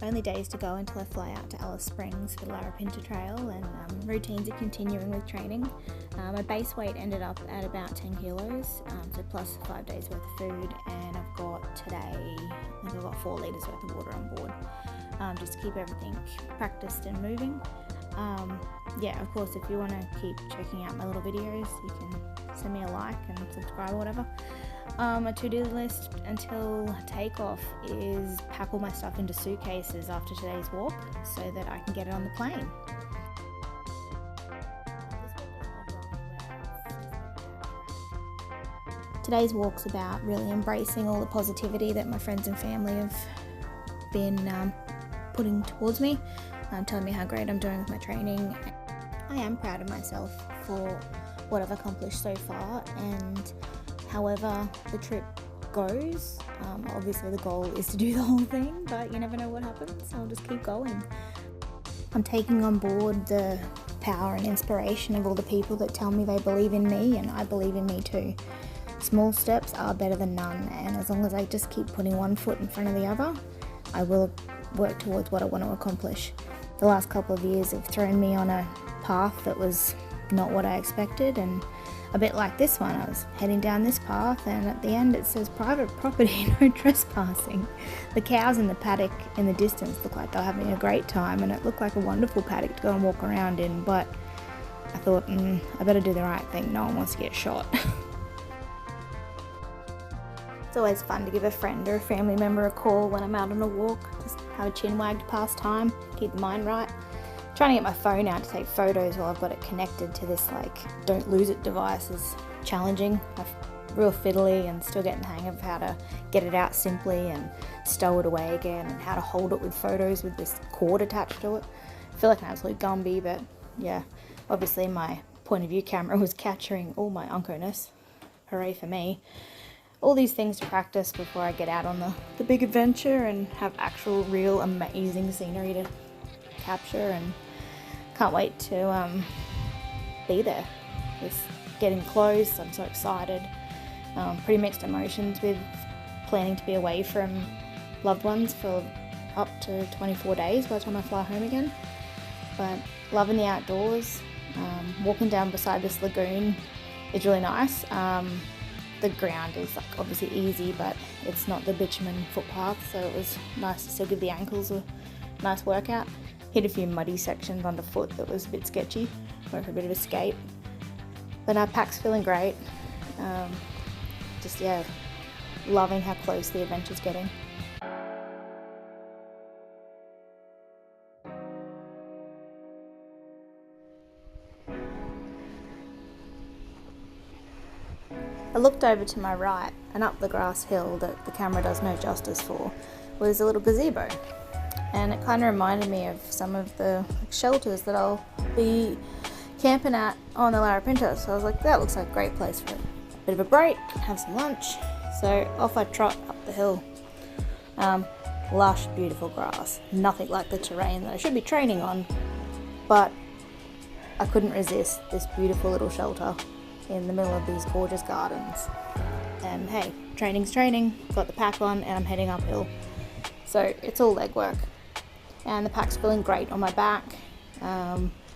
Only days to go until I fly out to Alice Springs for the Larapinta Trail, and routines are continuing with training. My base weight ended up at about 10 kilos, so plus 5 days worth of food, and I've got today, I think I've got 4 litres worth of water on board, just to keep everything practiced and moving. Yeah, of course, if you want to keep checking out my little videos, you can send me a like and subscribe or whatever. My to-do list until takeoff is pack all my stuff into suitcases after today's walk so that I can get it on the plane. Today's walk's about really embracing all the positivity that my friends and family have been putting towards me, telling me how great I'm doing with my training. I am proud of myself for what I've accomplished so far, and however the trip goes, obviously the goal is to do the whole thing, but you never know what happens, so I'll just keep going. I'm taking on board the power and inspiration of all the people that tell me they believe in me, and I believe in me too. Small steps are better than none, and as long as I just keep putting one foot in front of the other, I will work towards what I want to accomplish. The last couple of years have thrown me on a path that was not what I expected, and a bit like this one, I was heading down this path and at the end it says private property, no trespassing. The cows in the paddock in the distance looked like they were having a great time, and it looked like a wonderful paddock to go and walk around in, but I thought, I better do the right thing, no one wants to get shot. It's always fun to give a friend or a family member a call when I'm out on a walk, just have a chin wag to pass time, keep the mind right. Trying to get my phone out to take photos while I've got it connected to this don't lose it device is challenging. I'm real fiddly and still getting the hang of how to get it out simply and stow it away again, and how to hold it with photos with this cord attached to it. I feel like an absolute Gumby, but yeah, obviously my point of view camera was capturing all my unco-ness. Hooray for me. All these things to practice before I get out on the big adventure and have actual real amazing scenery to capture, and can't wait to be there. It's getting close, I'm so excited. Pretty mixed emotions with planning to be away from loved ones for up to 24 days by the time I fly home again. But loving the outdoors, walking down beside this lagoon is really nice. The ground is obviously easy, but it's not the bitumen footpath, so it was nice to still give the ankles a nice workout. Hit a few muddy sections underfoot that was a bit sketchy, went for a bit of escape. But our pack's feeling great. Just loving how close the adventure's getting. I looked over to my right, and up the grass hill that the camera does no justice for was a little gazebo, and it kind of reminded me of some of the shelters that I'll be camping at on the Larapinta. So I was like, that looks like a great place for a bit of a break, have some lunch. So off I trot up the hill. Lush, beautiful grass, nothing like the terrain that I should be training on, but I couldn't resist this beautiful little shelter in the middle of these gorgeous gardens. And hey, training's training, got the pack on and I'm heading uphill. So it's all leg work. And the pack's feeling great on my back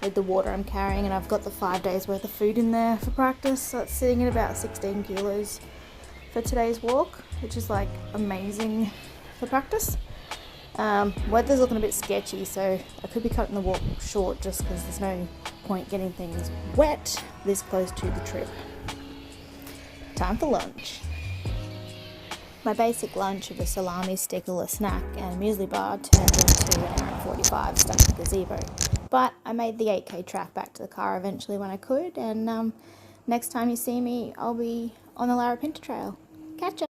with the water I'm carrying, and I've got the 5 days worth of food in there for practice. So it's sitting at about 16 kilos for today's walk, which is amazing for practice. Weather's looking a bit sketchy, so I could be cutting the walk short just because there's no point getting things wet this close to the trip. Time for lunch. My basic lunch of a salami stick, a snack and a muesli bar turned into an hour and 45 stuck in the gazebo. But I made the 8k track back to the car eventually when I could, and next time you see me I'll be on the Larapinta Trail. Catch ya!